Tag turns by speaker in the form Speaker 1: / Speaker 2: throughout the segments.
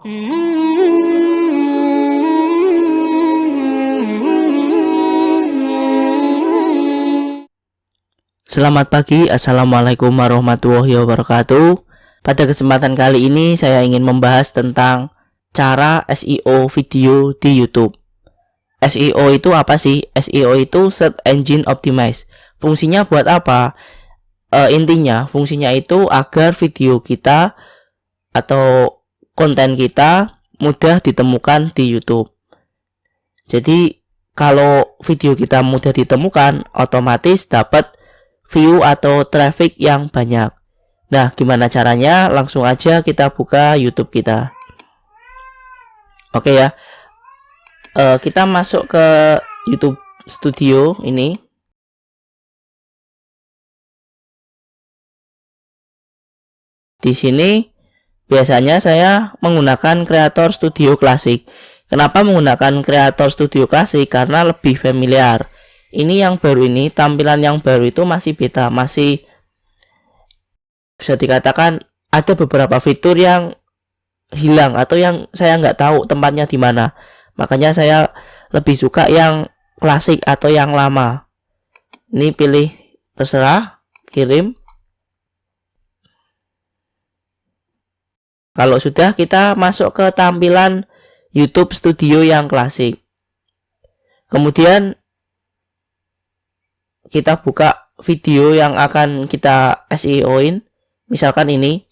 Speaker 1: Selamat pagi, Assalamualaikum warahmatullahi wabarakatuh. Pada kesempatan kali ini saya ingin membahas tentang cara SEO video di YouTube. SEO itu apa sih? SEO itu Search Engine Optimize. Fungsinya buat apa? Intinya fungsinya itu agar video kita atau konten kita mudah ditemukan di YouTube. Jadi kalau video kita mudah ditemukan, otomatis dapat view atau traffic yang banyak. Nah, gimana caranya? Langsung aja kita buka YouTube kita. Oke ya. Kita masuk ke YouTube Studio ini. Di sini biasanya saya menggunakan Creator Studio Classic. Kenapa menggunakan Creator Studio Classic? Karena lebih familiar. Ini yang baru ini, tampilan yang baru itu masih beta, masih bisa dikatakan ada beberapa fitur yang hilang atau yang saya nggak tahu tempatnya di mana. Makanya saya lebih suka yang klasik atau yang lama. Ini pilih terserah, kirim. Kalau sudah, kita masuk ke tampilan YouTube Studio yang klasik. Kemudian kita buka video yang akan kita SEO-in. Misalkan ini.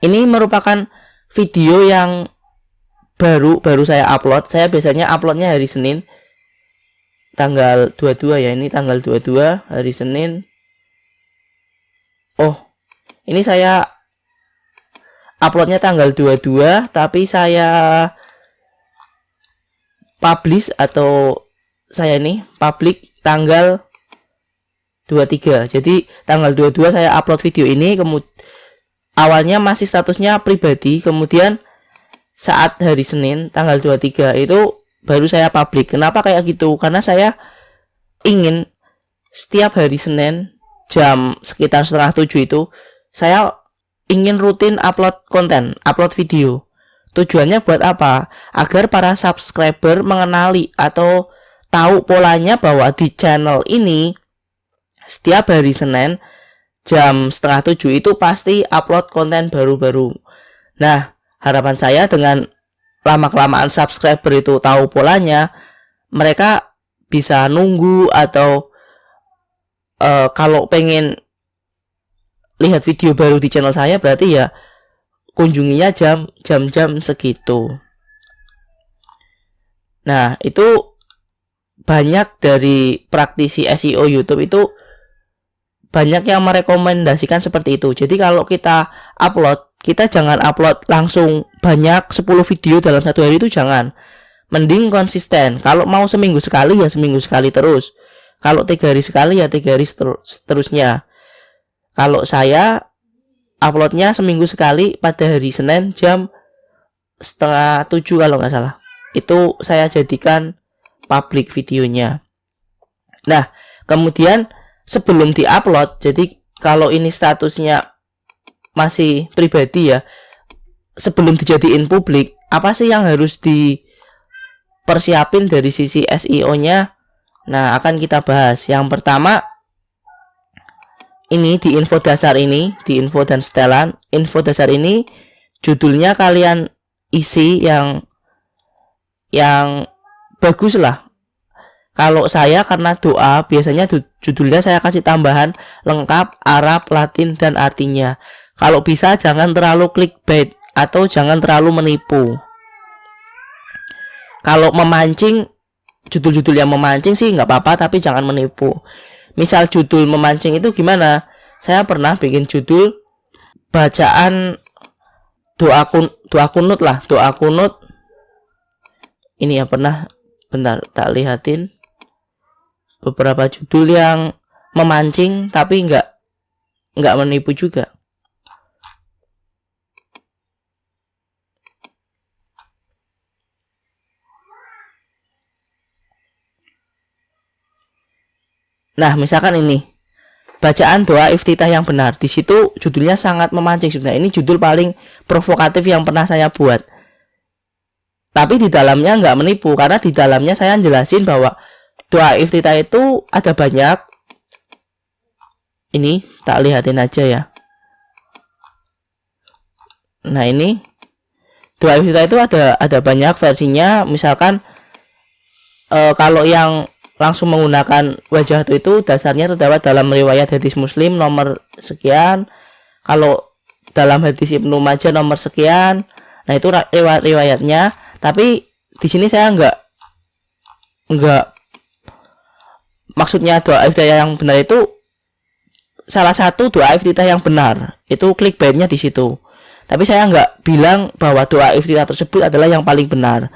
Speaker 1: Ini merupakan video yang baru saya upload. Saya biasanya uploadnya hari Senin. Tanggal 22 ya. Ini tanggal 22 hari Senin. Oh, ini saya uploadnya tanggal 22, tapi saya publish atau saya ini public tanggal 23. Jadi tanggal 22 saya upload video ini, kemudian awalnya masih statusnya pribadi, kemudian saat hari Senin tanggal 23 itu baru saya publik. Kenapa kayak gitu? Karena saya ingin setiap hari Senin jam sekitar 6:30 itu saya ingin rutin upload konten, upload video. Tujuannya buat apa? Agar para subscriber mengenali atau tahu polanya bahwa di channel ini setiap hari Senin jam 6:30 itu pasti upload konten baru-baru. Nah, harapan saya dengan lama-kelamaan subscriber itu tahu polanya, mereka bisa nunggu atau kalau pengen lihat video baru di channel saya, berarti ya kunjunginya jam-jam segitu. Nah, itu banyak dari praktisi SEO YouTube itu banyak yang merekomendasikan seperti itu. Jadi kalau kita upload, kita jangan upload langsung banyak 10 video dalam satu hari, itu jangan. Mending konsisten. Kalau mau seminggu sekali ya seminggu sekali terus. Kalau 3 hari sekali ya 3 hari seterusnya. Kalau saya uploadnya seminggu sekali pada hari Senin jam 6:30 kalau nggak salah. Itu saya jadikan public videonya. Nah, kemudian sebelum diupload, jadi kalau ini statusnya masih pribadi ya, sebelum dijadiin publik, apa sih yang harus dipersiapin dari sisi SEO-nya? Nah, akan kita bahas. Yang pertama, ini di info dasar ini, di info dan setelan. Info dasar ini judulnya kalian isi yang bagus lah. Kalau saya karena doa, biasanya judulnya saya kasih tambahan lengkap, Arab, Latin, dan artinya. Kalau bisa jangan terlalu clickbait atau jangan terlalu menipu. Kalau memancing, judul-judul yang memancing sih nggak apa-apa, tapi jangan menipu. Misal judul memancing itu gimana? Saya pernah bikin judul bacaan doa kunut lah, doa kunut. Ini ya pernah, bentar tak lihatin beberapa judul yang memancing tapi nggak menipu juga. Nah, misalkan ini bacaan doa iftitah yang benar. Di situ judulnya sangat memancing sebenarnya. Ini judul paling provokatif yang pernah saya buat. Tapi di dalamnya nggak menipu, karena di dalamnya saya jelasin bahwa doa iftitah itu ada banyak. Ini tak lihatin aja ya. Nah, ini doa iftitah itu ada banyak versinya. Misalkan kalau yang langsung menggunakan wajah itu dasarnya terdapat dalam riwayat hadis Muslim nomor sekian. Kalau dalam hadis Ibnu Majah nomor sekian. Nah, itu riwayatnya. Tapi di sini saya enggak maksudnya doa iftitah yang benar itu salah satu doa iftitah yang benar. Itu clickbaitnya di situ. Tapi saya enggak bilang bahwa doa iftitah tersebut adalah yang paling benar.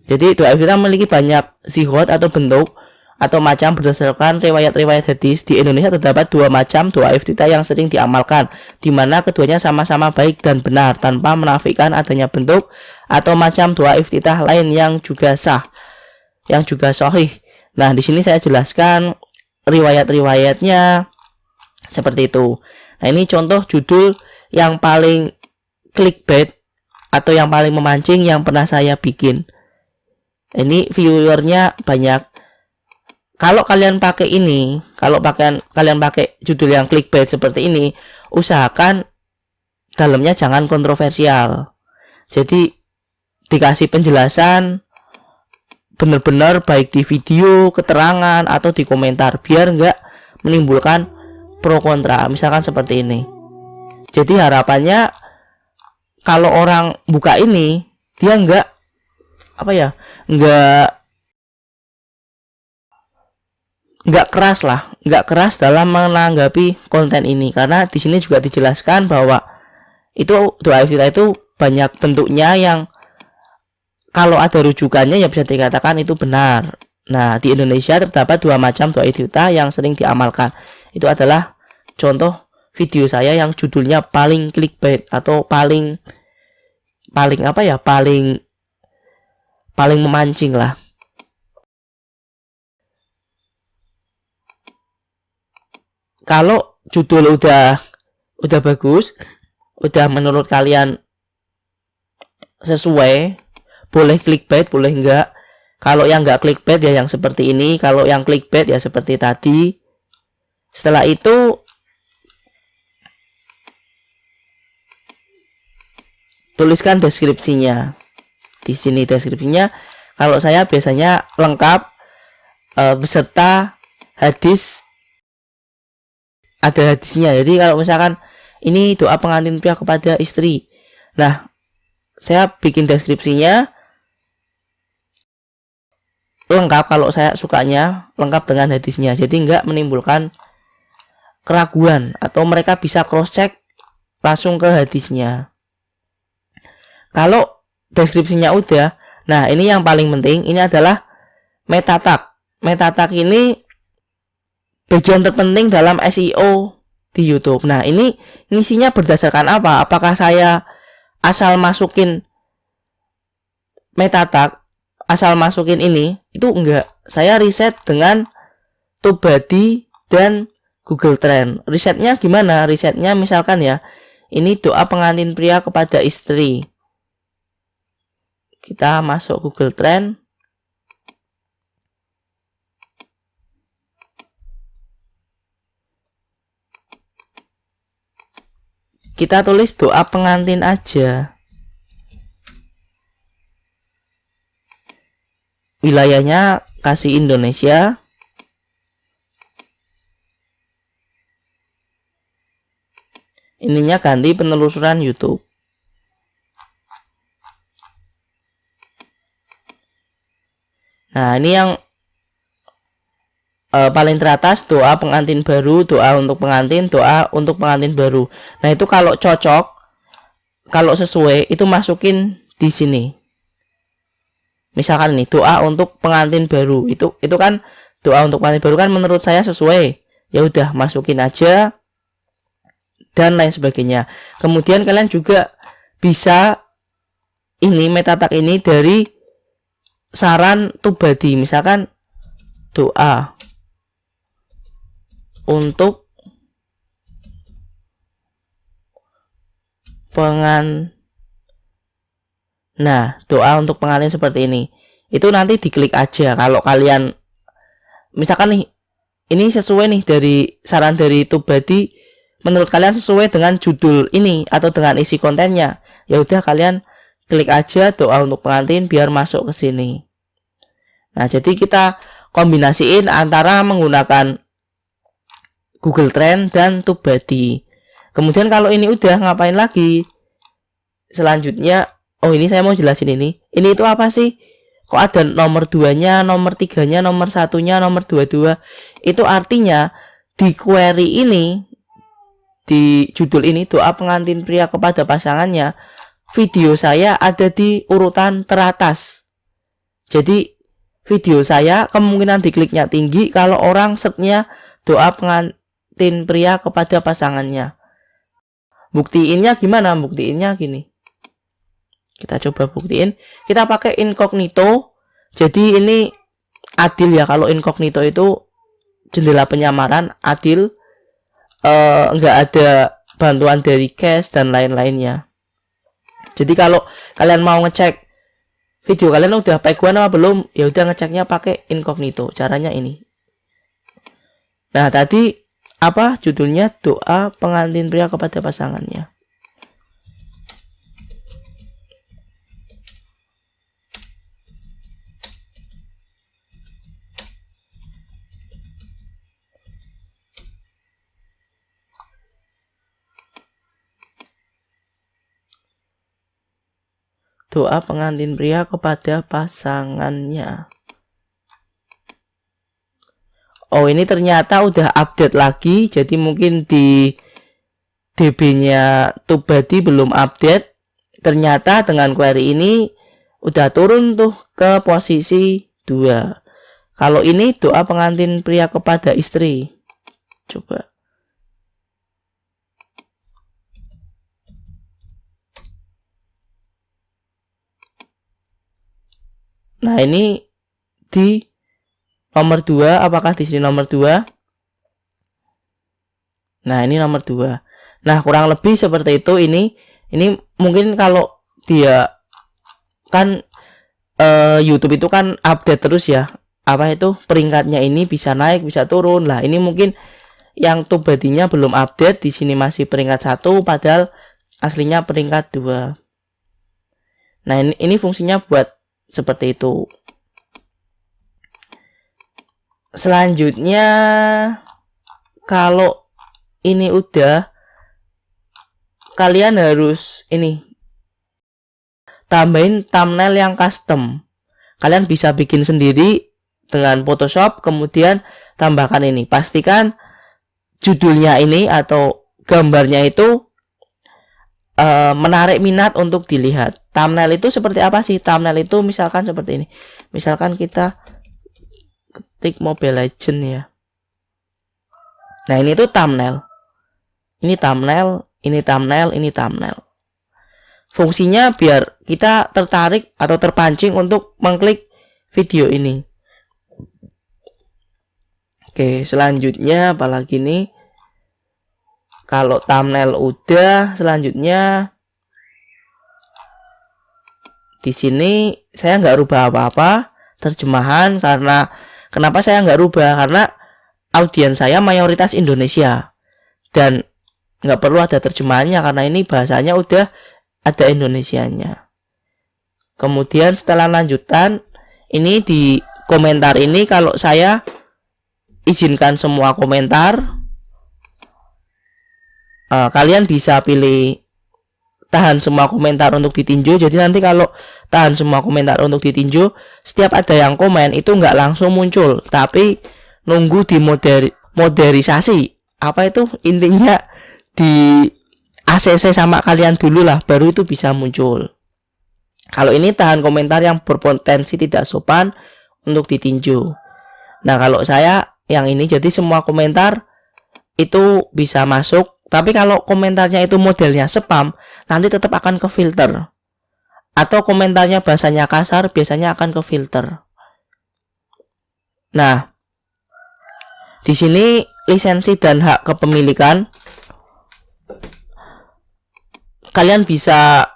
Speaker 1: Jadi doa iftitah memiliki banyak sighot atau bentuk atau macam berdasarkan riwayat-riwayat hadis. Di Indonesia terdapat 2 macam doa iftitah yang sering diamalkan, di mana keduanya sama-sama baik dan benar tanpa menafikan adanya bentuk atau macam doa iftitah lain yang juga sah, yang juga sahih. Nah, di sini saya jelaskan riwayat-riwayatnya seperti itu. Nah, ini contoh judul yang paling clickbait atau yang paling memancing yang pernah saya bikin. Ini viewernya banyak. Kalau kalian pakai ini, kalian pakai judul yang clickbait seperti ini, usahakan dalamnya jangan kontroversial. Jadi dikasih penjelasan benar-benar baik di video, keterangan atau di komentar, biar nggak menimbulkan pro kontra. Misalkan seperti ini. Jadi harapannya kalau orang buka ini, dia nggak nggak keras dalam menanggapi konten ini, karena di sini juga dijelaskan bahwa itu doa iftitah itu banyak bentuknya yang kalau ada rujukannya ya bisa dikatakan itu benar. Nah, di Indonesia terdapat 2 macam doa iftitah yang sering diamalkan. Itu adalah contoh video saya yang judulnya paling clickbait atau paling memancing lah. Kalau judul udah bagus, udah menurut kalian sesuai, boleh clickbait, boleh enggak. Kalau yang enggak clickbait ya yang seperti ini, kalau yang clickbait ya seperti tadi. Setelah itu tuliskan deskripsinya. Di sini deskripsinya, kalau saya biasanya lengkap beserta hadis. Ada hadisnya. Jadi kalau misalkan ini doa pengantin pria kepada istri, nah saya bikin deskripsinya lengkap. Kalau saya sukanya lengkap dengan hadisnya, jadi nggak menimbulkan keraguan atau mereka bisa cross check langsung ke hadisnya. Kalau deskripsinya udah, nah ini yang paling penting, ini adalah meta tag. Meta tag ini bagian terpenting dalam SEO di YouTube. Nah, ini ngisinya berdasarkan apa? Apakah saya asal masukin meta tag, asal masukin ini? Itu enggak. Saya riset dengan TubeBuddy dan Google Trend. Risetnya gimana? Risetnya misalkan ya, ini doa pengantin pria kepada istri. Kita masuk Google Trend. Kita tulis doa pengantin aja. Wilayahnya kasih Indonesia. Ininya ganti penelusuran YouTube. Nah, ini yang paling teratas, doa pengantin baru, doa untuk pengantin, doa untuk pengantin baru. Nah, itu kalau cocok, kalau sesuai, itu masukin di sini. Misalkan ini doa untuk pengantin baru, itu kan doa untuk pengantin baru kan menurut saya sesuai. Ya udah, masukin aja dan lain sebagainya. Kemudian kalian juga bisa ini meta tag ini dari saran TubeBuddy, misalkan doa untuk Nah, doa untuk pengantin seperti ini. Itu nanti diklik aja kalau kalian misalkan nih ini sesuai nih dari saran dari Tubadi, menurut kalian sesuai dengan judul ini atau dengan isi kontennya. Ya udah kalian klik aja doa untuk pengantin biar masuk ke sini. Nah, jadi kita kombinasiin antara menggunakan Google Trend dan Tubadi. Kemudian kalau ini udah ngapain lagi? Selanjutnya, oh ini saya mau jelasin ini. Ini itu apa sih? Kok ada nomor 2-nya, nomor 3-nya, nomor 1-nya, nomor 22? Itu artinya di query ini, di judul ini doa pengantin pria kepada pasangannya, video saya ada di urutan teratas. Jadi video saya kemungkinan dikliknya tinggi kalau orang search-nya doa pengantin pria kepada pasangannya. Buktiinnya gimana? Buktiinnya gini. Kita coba buktiin. Kita pakai incognito. Jadi ini adil ya. Kalau incognito itu jendela penyamaran, adil. Nggak ada bantuan dari cache dan lain-lainnya. Jadi kalau kalian mau ngecek video kalian udah peguan apa belum, ya udah ngeceknya pakai incognito. Caranya ini. Nah, tadi apa judulnya? Doa pengantin pria kepada pasangannya. Doa pengantin pria kepada pasangannya. Oh, ini ternyata udah update lagi. Jadi mungkin di DB-nya Tubadi belum update. Ternyata dengan query ini udah turun tuh ke posisi 2. Kalau ini doa pengantin pria kepada istri. Coba. Nah, ini di nomor 2. Apakah di sini nomor 2? Nah, ini nomor 2. Nah, kurang lebih seperti itu. Ini mungkin kalau dia kan YouTube itu kan update terus ya. Apa itu peringkatnya ini bisa naik, bisa turun. Lah, ini mungkin yang Tubadinya belum update. Di sini masih peringkat 1 padahal aslinya peringkat 2. Nah, ini fungsinya buat seperti itu. Selanjutnya, kalau ini udah, kalian harus ini tambahin thumbnail yang custom. Kalian bisa bikin sendiri dengan Photoshop, kemudian tambahkan ini. Pastikan judulnya ini atau gambarnya itu menarik minat untuk dilihat. Thumbnail itu seperti apa sih? Thumbnail itu misalkan seperti ini. Misalkan kita ketik Mobile Legends ya. Nah, ini tuh thumbnail. Ini thumbnail, ini thumbnail, ini thumbnail. Fungsinya biar kita tertarik atau terpancing untuk mengklik video ini. Oke, selanjutnya apalagi nih? Kalau thumbnail udah, selanjutnya di sini saya nggak rubah apa-apa terjemahan. Karena kenapa saya nggak rubah? Karena audiens saya mayoritas Indonesia dan nggak perlu ada terjemahannya karena ini bahasanya udah ada Indonesianya. Kemudian setelah lanjutan, ini di komentar ini kalau saya izinkan semua komentar. Kalian bisa pilih tahan semua komentar untuk ditinjau. Jadi nanti kalau tahan semua komentar untuk ditinjau, setiap ada yang komen itu nggak langsung muncul, tapi nunggu di moderisasi. Apa itu intinya, di ACC sama kalian dulu lah, baru itu bisa muncul. Kalau ini tahan komentar yang berpotensi tidak sopan untuk ditinjau. Nah, kalau saya yang ini jadi semua komentar itu bisa masuk. Tapi kalau komentarnya itu modelnya spam, nanti tetap akan ke filter. Atau komentarnya bahasanya kasar, biasanya akan ke filter. Nah, di sini lisensi dan hak kepemilikan. kalian bisa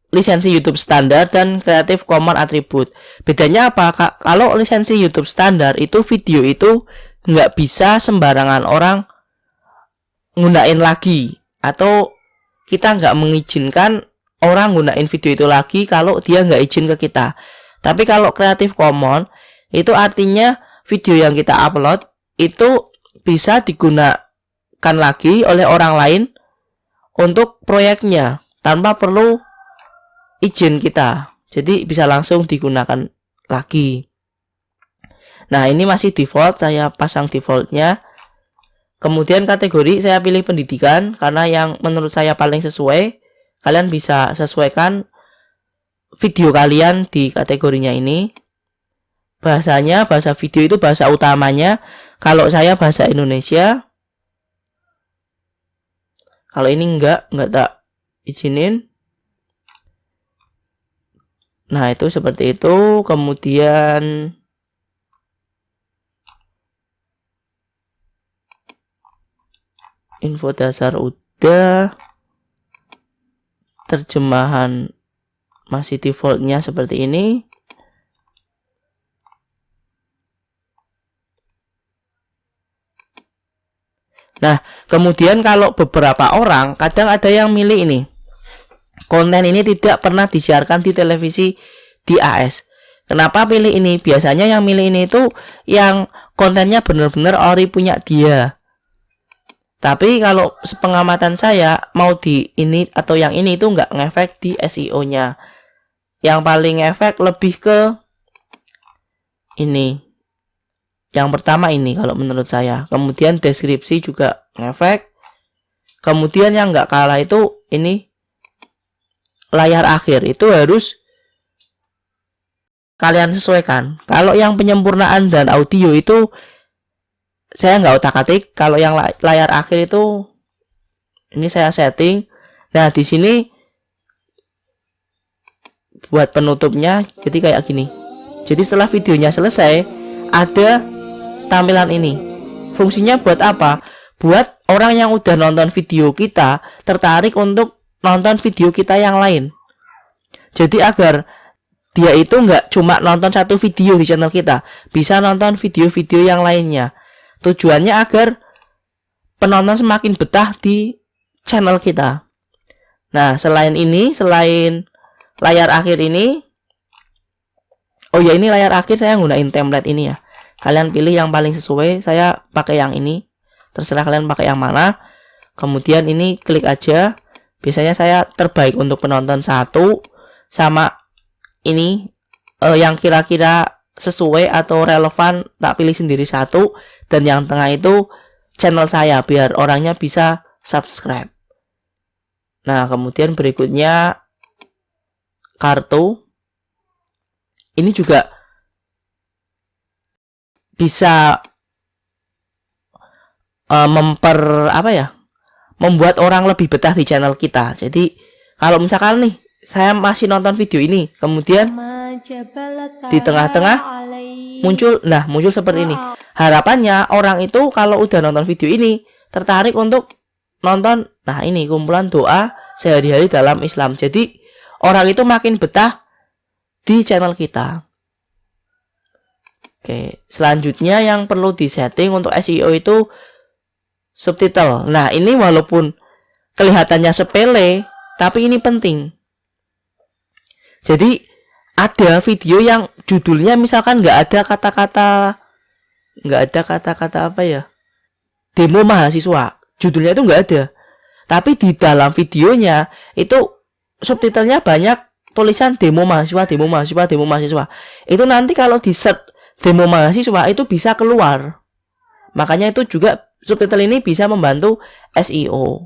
Speaker 1: lisensi YouTube standar dan Creative Commons atribut. Bedanya apa, Kak? Kalau lisensi YouTube standar itu video itu nggak bisa sembarangan orang nggunain lagi, atau kita nggak mengizinkan orang gunain video itu lagi kalau dia nggak izin ke kita. Tapi kalau Creative Commons itu artinya video yang kita upload itu bisa digunakan lagi oleh orang lain untuk proyeknya tanpa perlu izin kita. Jadi bisa langsung digunakan lagi. Nah, ini masih default, saya pasang defaultnya. Kemudian kategori saya pilih pendidikan karena yang menurut saya paling sesuai. Kalian bisa sesuaikan video kalian di kategorinya ini. Bahasanya, bahasa video itu bahasa utamanya. Kalau saya bahasa Indonesia. Kalau ini enggak tak izinin. Nah, itu seperti itu. Kemudian info dasar udah. Terjemahan masih defaultnya seperti ini. Nah, kemudian kalau beberapa orang, kadang ada yang milih ini. Konten ini tidak pernah disiarkan di televisi di AS. Kenapa pilih ini? Biasanya yang milih ini itu yang kontennya benar-benar ori punya dia. Tapi kalau sepengamatan saya, mau di ini atau yang ini itu nggak ngefek di SEO-nya. Yang paling ngefek lebih ke ini. Yang pertama ini kalau menurut saya. Kemudian deskripsi juga ngefek. Kemudian yang nggak kalah itu ini. Layar akhir itu harus kalian sesuaikan. Kalau yang penyempurnaan dan audio itu saya nggak otak-atik. Kalau yang layar akhir itu ini saya setting. Nah, di sini buat penutupnya jadi kayak gini. Jadi setelah videonya selesai ada tampilan ini. Fungsinya buat apa? Buat orang yang udah nonton video kita tertarik untuk nonton video kita yang lain. Jadi agar dia itu nggak cuma nonton satu video di channel kita, bisa nonton video-video yang lainnya. Tujuannya agar penonton semakin betah di channel kita. Nah, selain ini, selain layar akhir ini, oh ya, ini layar akhir saya gunain template ini ya. Kalian pilih yang paling sesuai, saya pakai yang ini. Terserah kalian pakai yang mana. Kemudian ini klik aja. Biasanya saya terbaik untuk penonton 1 sama ini yang kira-kira sesuai atau relevan tak pilih sendiri 1, dan yang tengah itu channel saya biar orangnya bisa subscribe. Nah, kemudian berikutnya kartu. Ini juga bisa membuat orang lebih betah di channel kita. Jadi kalau misalkan nih saya masih nonton video ini, kemudian di tengah-tengah muncul seperti ini. Harapannya orang itu kalau udah nonton video ini tertarik untuk nonton. Nah, ini kumpulan doa sehari-hari dalam Islam. Jadi orang itu makin betah di channel kita. Oke, selanjutnya yang perlu disetting untuk SEO itu subtitle. Nah, ini walaupun kelihatannya sepele, tapi ini penting. Jadi ada video yang judulnya misalkan nggak ada kata-kata apa ya, demo mahasiswa, judulnya itu nggak ada. Tapi di dalam videonya itu subtitlenya banyak tulisan demo mahasiswa. Itu nanti kalau di search demo mahasiswa itu bisa keluar. Makanya itu juga subtitle ini bisa membantu SEO.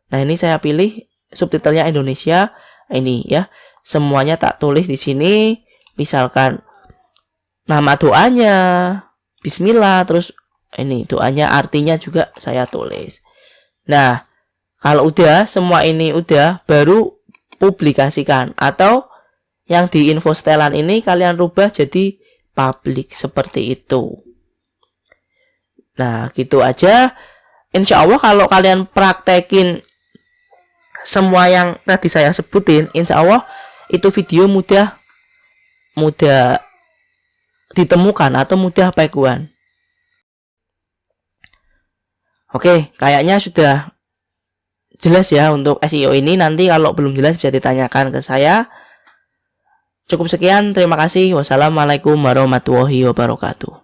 Speaker 1: Nah, ini saya pilih subtitlenya Indonesia. Ini ya, semuanya tak tulis di sini. Misalkan nama doanya Bismillah, terus ini doanya artinya juga saya tulis. Nah, kalau udah semua ini udah, baru publikasikan, atau yang di info setelan ini kalian rubah jadi publik seperti itu. Nah, gitu aja. Insya Allah kalau kalian praktekin semua yang tadi saya sebutin, insya Allah itu video mudah ditemukan atau mudah peguan. Oke, kayaknya sudah jelas ya untuk SEO ini. Nanti kalau belum jelas bisa ditanyakan ke saya. Cukup sekian, terima kasih. Wassalamualaikum warahmatullahi wabarakatuh.